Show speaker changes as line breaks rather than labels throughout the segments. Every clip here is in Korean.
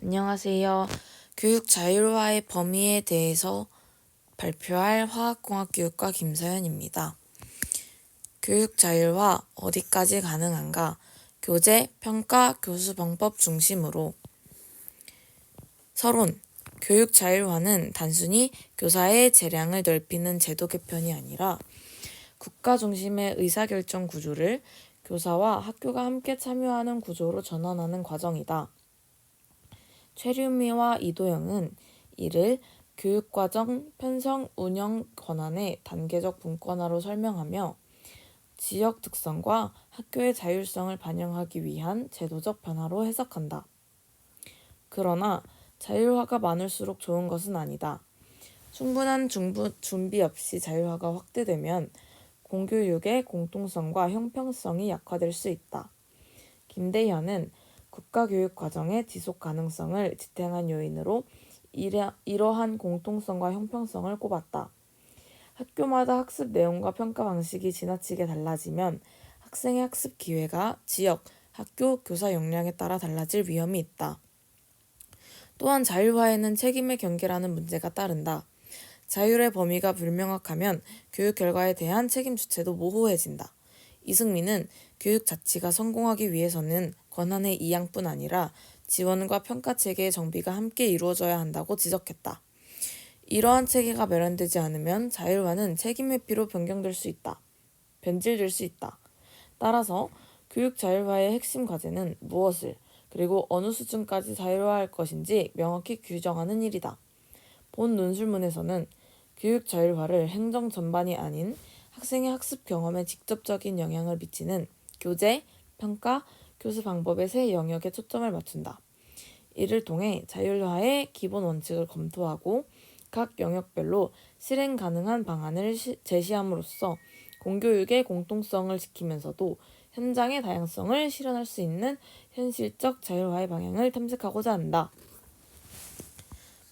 안녕하세요. 교육 자율화의 범위에 대해서 발표할 화학공학교육과 김서연입니다. 교육 자율화 어디까지 가능한가? 교재, 평가, 교수 방법 중심으로. 서론. 교육 자율화는 단순히 교사의 재량을 넓히는 제도 개편이 아니라 국가 중심의 의사결정 구조를 교사와 학교가 함께 참여하는 구조로 전환하는 과정이다. 최류미와 이도영은 이를 교육과정 편성 운영 권한의 단계적 분권화로 설명하며 지역 특성과 학교의 자율성을 반영하기 위한 제도적 변화로 해석한다. 그러나 자율화가 많을수록 좋은 것은 아니다. 충분한 준비 없이 자율화가 확대되면 공교육의 공통성과 형평성이 약화될 수 있다. 김대현은 국가교육 과정의 지속 가능성을 지탱한 요인으로 이러한 공통성과 형평성을 꼽았다. 학교마다 학습 내용과 평가 방식이 지나치게 달라지면 학생의 학습 기회가 지역, 학교, 교사 역량에 따라 달라질 위험이 있다. 또한 자율화에는 책임의 경계라는 문제가 따른다. 자율의 범위가 불명확하면 교육 결과에 대한 책임 주체도 모호해진다. 이승민은 교육 자치가 성공하기 위해서는 권한의 이양뿐 아니라 지원과 평가 체계의 정비가 함께 이루어져야 한다고 지적했다. 이러한 체계가 마련되지 않으면 자율화는 책임 회피로 변질될 수 있다. 따라서 교육 자율화의 핵심 과제는 무엇을 그리고 어느 수준까지 자율화할 것인지 명확히 규정하는 일이다. 본 논술문에서는 교육 자율화를 행정 전반이 아닌 학생의 학습 경험에 직접적인 영향을 미치는 교재, 평가, 교수 방법의 세 영역에 초점을 맞춘다. 이를 통해 자율화의 기본 원칙을 검토하고 각 영역별로 실행 가능한 방안을 제시함으로써 공교육의 공통성을 지키면서도 현장의 다양성을 실현할 수 있는 현실적 자율화의 방향을 탐색하고자 한다.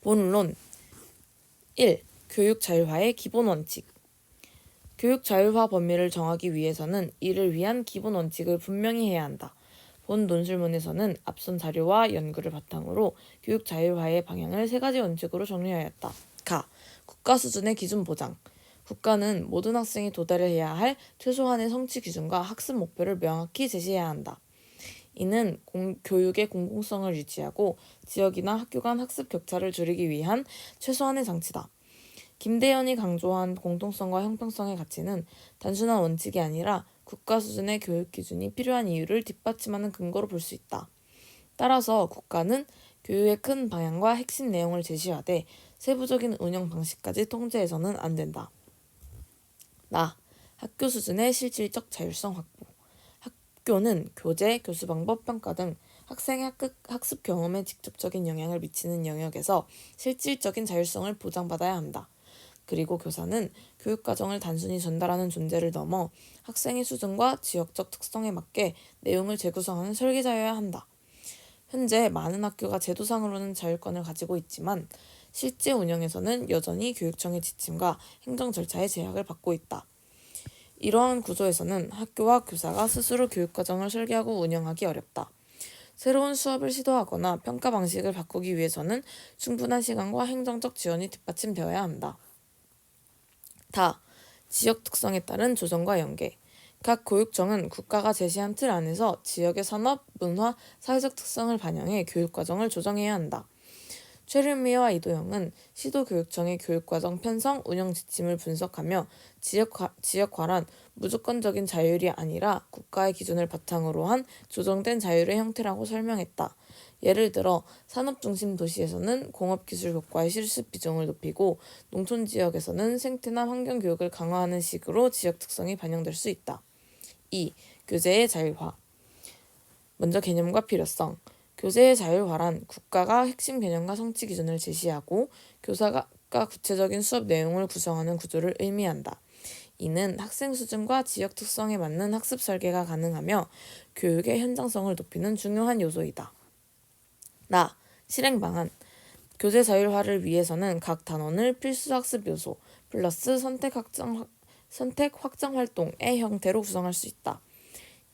본론 1. 교육 자율화의 기본 원칙. 교육 자율화 범위를 정하기 위해서는 이를 위한 기본 원칙을 분명히 해야 한다. 본 논술문에서는 앞선 자료와 연구를 바탕으로 교육 자율화의 방향을 세 가지 원칙으로 정리하였다. 가. 국가 수준의 기준 보장. 국가는 모든 학생이 도달해야 할 최소한의 성취 기준과 학습 목표를 명확히 제시해야 한다. 이는 교육의 공공성을 유지하고 지역이나 학교 간 학습 격차를 줄이기 위한 최소한의 장치다. 김대현이 강조한 공통성과 형평성의 가치는 단순한 원칙이 아니라 국가 수준의 교육 기준이 필요한 이유를 뒷받침하는 근거로 볼 수 있다. 따라서 국가는 교육의 큰 방향과 핵심 내용을 제시하되 세부적인 운영 방식까지 통제해서는 안 된다. 학교 수준의 실질적 자율성 확보. 학교는 교재, 교수 방법, 평가 등 학생의 학습 경험에 직접적인 영향을 미치는 영역에서 실질적인 자율성을 보장받아야 한다. 그리고 교사는 교육과정을 단순히 전달하는 존재를 넘어 학생의 수준과 지역적 특성에 맞게 내용을 재구성하는 설계자여야 한다. 현재 많은 학교가 제도상으로는 자율권을 가지고 있지만 실제 운영에서는 여전히 교육청의 지침과 행정 절차의 제약을 받고 있다. 이러한 구조에서는 학교와 교사가 스스로 교육과정을 설계하고 운영하기 어렵다. 새로운 수업을 시도하거나 평가 방식을 바꾸기 위해서는 충분한 시간과 행정적 지원이 뒷받침되어야 한다. 지역 특성에 따른 조정과 연계. 각 교육청은 국가가 제시한 틀 안에서 지역의 산업, 문화, 사회적 특성을 반영해 교육과정을 조정해야 한다. 최륜미와 이도영은 시도교육청의 교육과정 편성, 운영 지침을 분석하며 지역화란 무조건적인 자율이 아니라 국가의 기준을 바탕으로 한 조정된 자율의 형태라고 설명했다. 예를 들어 산업중심 도시에서는 공업기술 교과의 실습 비중을 높이고 농촌지역에서는 생태나 환경교육을 강화하는 식으로 지역 특성이 반영될 수 있다. 2. 교재의 자율화. 먼저 개념과 필요성. 교재의 자율화란 국가가 핵심 개념과 성취 기준을 제시하고 교사가 구체적인 수업 내용을 구성하는 구조를 의미한다. 이는 학생 수준과 지역 특성에 맞는 학습 설계가 가능하며 교육의 현장성을 높이는 중요한 요소이다. 실행 방안. 교재 자율화를 위해서는 각 단원을 필수 학습 요소 플러스 선택 확장 활동의 형태로 구성할 수 있다.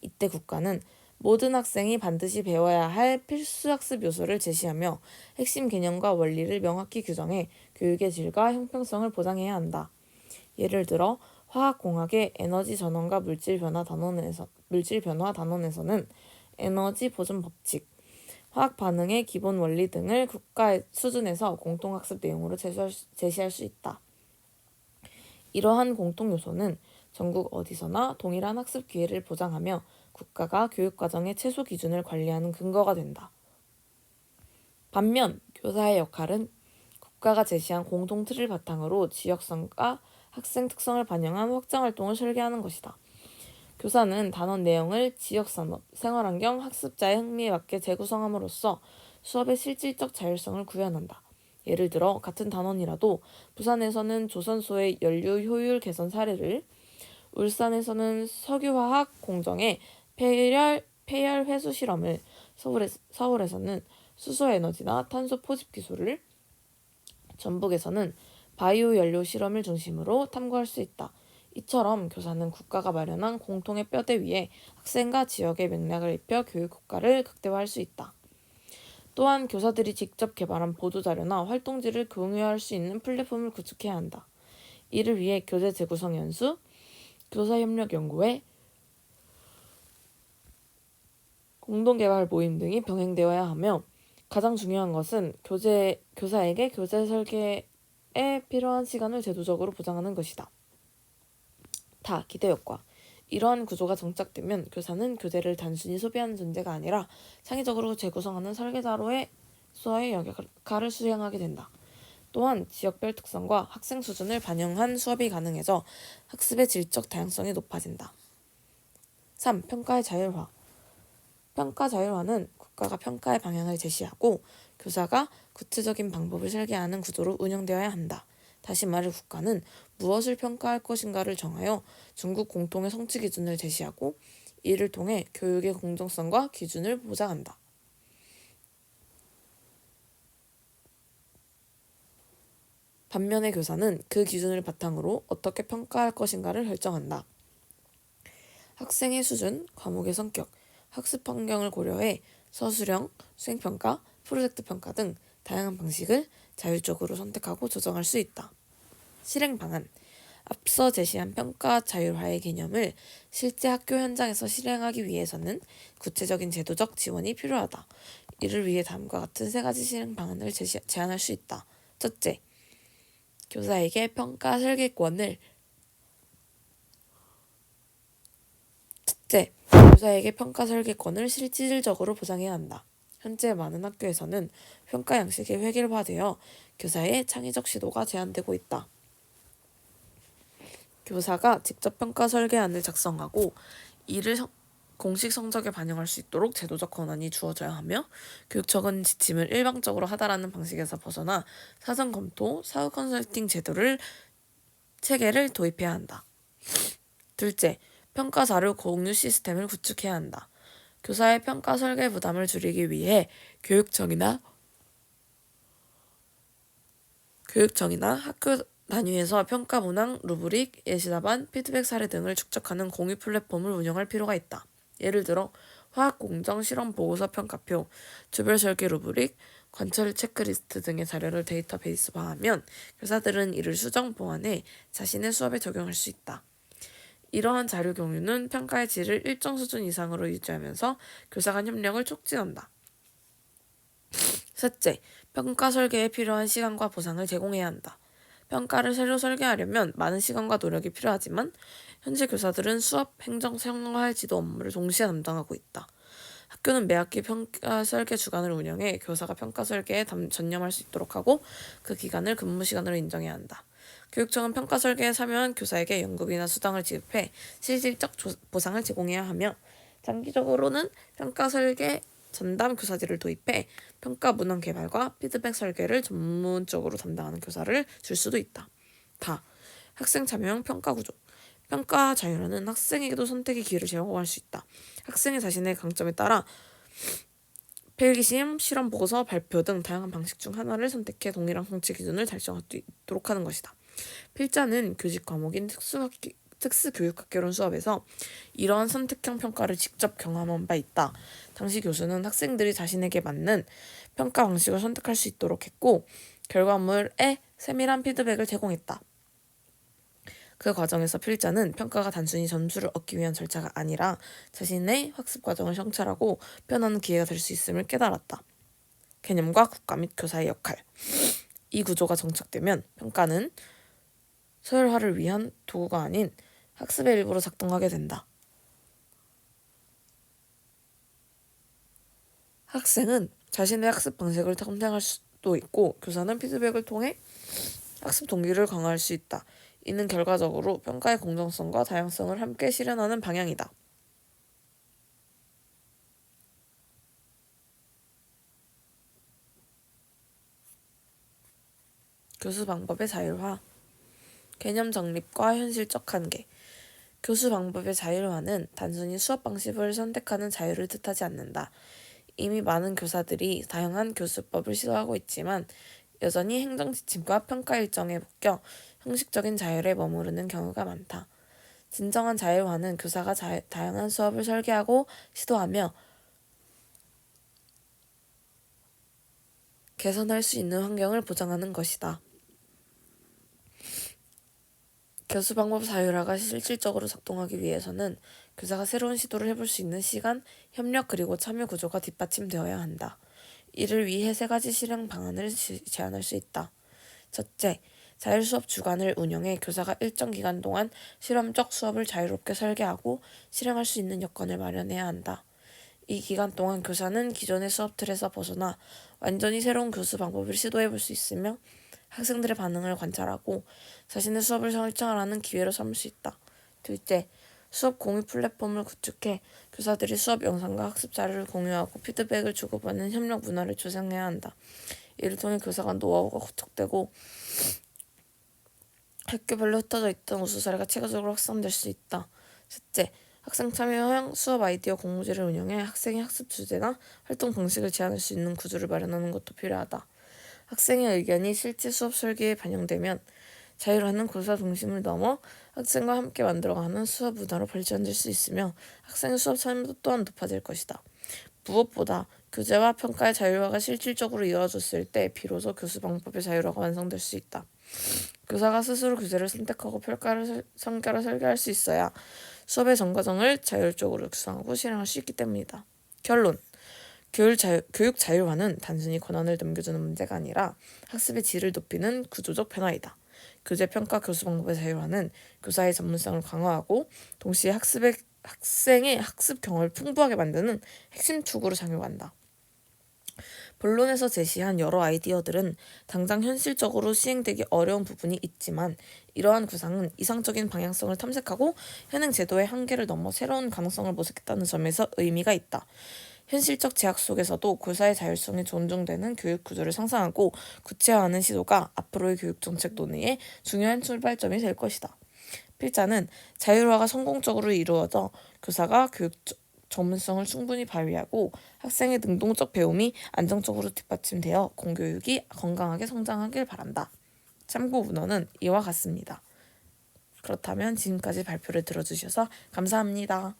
이때 국가는 모든 학생이 반드시 배워야 할 필수 학습 요소를 제시하며 핵심 개념과 원리를 명확히 규정해 교육의 질과 형평성을 보장해야 한다. 예를 들어 화학공학의 에너지 전원과 물질 변화 단원에서는 에너지 보존 법칙, 화학 반응의 기본 원리 등을 국가 수준에서 공통학습 내용으로 제시할 수 있다. 이러한 공통 요소는 전국 어디서나 동일한 학습 기회를 보장하며 국가가 교육과정의 최소 기준을 관리하는 근거가 된다. 반면 교사의 역할은 국가가 제시한 공통 틀을 바탕으로 지역성과 학생 특성을 반영한 확장활동을 설계하는 것이다. 교사는 단원 내용을 지역산업, 생활환경, 학습자의 흥미에 맞게 재구성함으로써 수업의 실질적 자율성을 구현한다. 예를 들어 같은 단원이라도 부산에서는 조선소의 연료 효율 개선 사례를, 울산에서는 석유화학 공정의 폐열 회수 실험을, 서울에서는 수소에너지나 탄소 포집 기술을, 전북에서는 바이오 연료 실험을 중심으로 탐구할 수 있다. 이처럼 교사는 국가가 마련한 공통의 뼈대 위에 학생과 지역의 맥락을 입혀 교육 효과를 극대화할 수 있다. 또한 교사들이 직접 개발한 보도자료나 활동지를 공유할 수 있는 플랫폼을 구축해야 한다. 이를 위해 교재 재구성 연수, 교사협력연구회, 공동개발 모임 등이 병행되어야 하며 가장 중요한 것은 교사에게 교재 설계에 필요한 시간을 제도적으로 보장하는 것이다. 기대효과. 이러한 구조가 정착되면 교사는 교재를 단순히 소비하는 존재가 아니라 창의적으로 재구성하는 설계자로서의 역할을 수행하게 된다. 또한 지역별 특성과 학생 수준을 반영한 수업이 가능해져 학습의 질적 다양성이 높아진다. 3. 평가의 자율화. 평가 자율화는 국가가 평가의 방향을 제시하고 교사가 구체적인 방법을 설계하는 구조로 운영되어야 한다. 다시 말해 국가는 무엇을 평가할 것인가를 정하여 전국 공통의 성취 기준을 제시하고 이를 통해 교육의 공정성과 기준을 보장한다. 반면에 교사는 그 기준을 바탕으로 어떻게 평가할 것인가를 결정한다. 학생의 수준, 과목의 성격, 학습 환경을 고려해 서술형, 수행평가, 프로젝트 평가 등 다양한 방식을 자율적으로 선택하고 조정할 수 있다. 실행 방안. 앞서 제시한 평가 자율화의 개념을 실제 학교 현장에서 실행하기 위해서는 구체적인 제도적 지원이 필요하다. 이를 위해 다음과 같은 3가지 실행 방안을 제안할 수 있다. 첫째, 교사에게 평가 설계권을 실질적으로 보장해야 한다. 현재 많은 학교에서는 평가 양식이 획일화되어 교사의 창의적 시도가 제한되고 있다. 교사가 직접 평가 설계안을 작성하고 이를 공식 성적에 반영할 수 있도록 제도적 권한이 주어져야 하며 교육청은 지침을 일방적으로 하다라는 방식에서 벗어나 사전 검토, 사후 컨설팅 체계를 도입해야 한다. 둘째, 평가 자료 공유 시스템을 구축해야 한다. 교사의 평가 설계 부담을 줄이기 위해 교육청이나 학교 단위에서 평가 문항, 루브릭, 예시답안, 피드백 사례 등을 축적하는 공유 플랫폼을 운영할 필요가 있다. 예를 들어 화학 공정 실험 보고서 평가표, 조별 설계 루브릭, 관철 체크리스트 등의 자료를 데이터베이스화하면 교사들은 이를 수정, 보완해 자신의 수업에 적용할 수 있다. 이러한 자료 공유는 평가의 질을 일정 수준 이상으로 유지하면서 교사 간 협력을 촉진한다. 셋째, 평가 설계에 필요한 시간과 보상을 제공해야 한다. 평가를 새로 설계하려면 많은 시간과 노력이 필요하지만 현재 교사들은 수업, 행정, 생활 지도 업무를 동시에 담당하고 있다. 학교는 매학기 평가 설계 주간을 운영해 교사가 평가 설계에 전념할 수 있도록 하고 그 기간을 근무 시간으로 인정해야 한다. 교육청은 평가 설계에 참여한 교사에게 연금이나 수당을 지급해 실질적 보상을 제공해야 하며 장기적으로는 평가 설계 전담 교사들을 도입해 평가 문항 개발과 피드백 설계를 전문적으로 담당하는 교사를 줄 수도 있다. 학생 참여형 평가 구조. 평가 자율화는 학생에게도 선택의 기회를 제공할 수 있다. 학생이 자신의 강점에 따라 필기시험, 실험 보고서, 발표 등 다양한 방식 중 하나를 선택해 동일한 성취 기준을 달성할 수 있도록 하는 것이다. 필자는 교직 과목인 특수교육학개론 수업에서 이러한 선택형 평가를 직접 경험한 바 있다. 당시 교수는 학생들이 자신에게 맞는 평가 방식을 선택할 수 있도록 했고 결과물에 세밀한 피드백을 제공했다. 그 과정에서 필자는 평가가 단순히 점수를 얻기 위한 절차가 아니라 자신의 학습 과정을 성찰하고 표현하는 기회가 될 수 있음을 깨달았다. 개념과 국가 및 교사의 역할. 이 구조가 정착되면 평가는 서열화를 위한 도구가 아닌 학습의 일부로 작동하게 된다. 학생은 자신의 학습 방식을 탐색할 수도 있고 교사는 피드백을 통해 학습 동기를 강화할 수 있다. 이는 결과적으로 평가의 공정성과 다양성을 함께 실현하는 방향이다. 교수 방법의 자율화. 개념 정립과 현실적 한계. 교수 방법의 자율화는 단순히 수업 방식을 선택하는 자유를 뜻하지 않는다. 이미 많은 교사들이 다양한 교수법을 시도하고 있지만 여전히 행정 지침과 평가 일정에 묶여 형식적인 자율에 머무르는 경우가 많다. 진정한 자율화는 교사가 다양한 수업을 설계하고 시도하며 개선할 수 있는 환경을 보장하는 것이다. 교수 방법 자율화가 실질적으로 작동하기 위해서는 교사가 새로운 시도를 해볼 수 있는 시간, 협력 그리고 참여 구조가 뒷받침되어야 한다. 이를 위해 3가지 실행 방안을 제안할 수 있다. 첫째, 자율수업 주간을 운영해 교사가 일정 기간 동안 실험적 수업을 자유롭게 설계하고 실행할 수 있는 여건을 마련해야 한다. 이 기간 동안 교사는 기존의 수업 틀에서 벗어나 완전히 새로운 교수 방법을 시도해볼 수 있으며 학생들의 반응을 관찰하고 자신의 수업을 설정하라는 기회로 삼을 수 있다. 둘째, 수업 공유 플랫폼을 구축해 교사들이 수업 영상과 학습 자료를 공유하고 피드백을 주고받는 협력 문화를 조성해야 한다. 이를 통해 교사 간 노하우가 구축되고 학교별로 흩어져 있던 우수 사례가 체계적으로 확산될 수 있다. 셋째, 학생 참여형 수업 아이디어 공모지를 운영해 학생의 학습 주제나 활동 방식을 제안할 수 있는 구조를 마련하는 것도 필요하다. 학생의 의견이 실제 수업 설계에 반영되면 자율화는 교사 중심을 넘어 학생과 함께 만들어가는 수업 문화로 발전될 수 있으며 학생의 수업 참여도 또한 높아질 것이다. 무엇보다 교재와 평가의 자율화가 실질적으로 이루어졌을 때 비로소 교수 방법의 자율화가 완성될 수 있다. 교사가 스스로 교재를 선택하고 평가를 설계할 수 있어야 수업의 전 과정을 자율적으로 구성하고 실행할 수 있기 때문이다. 결론. 교육 자율화는 단순히 권한을 넘겨주는 문제가 아니라 학습의 질을 높이는 구조적 변화이다. 교재 평가 교수 방법의 자율화는 교사의 전문성을 강화하고 동시에 학생의 학습 경험을 풍부하게 만드는 핵심 축으로 작용한다. 본론에서 제시한 여러 아이디어들은 당장 현실적으로 시행되기 어려운 부분이 있지만 이러한 구상은 이상적인 방향성을 탐색하고 현행 제도의 한계를 넘어 새로운 가능성을 모색했다는 점에서 의미가 있다. 현실적 제약 속에서도 교사의 자율성이 존중되는 교육 구조를 상상하고 구체화하는 시도가 앞으로의 교육정책 논의의 중요한 출발점이 될 것이다. 필자는 자율화가 성공적으로 이루어져 교사가 교육 전문성을 충분히 발휘하고 학생의 능동적 배움이 안정적으로 뒷받침되어 공교육이 건강하게 성장하길 바란다. 참고 문헌은 이와 같습니다. 그렇다면 지금까지 발표를 들어주셔서 감사합니다.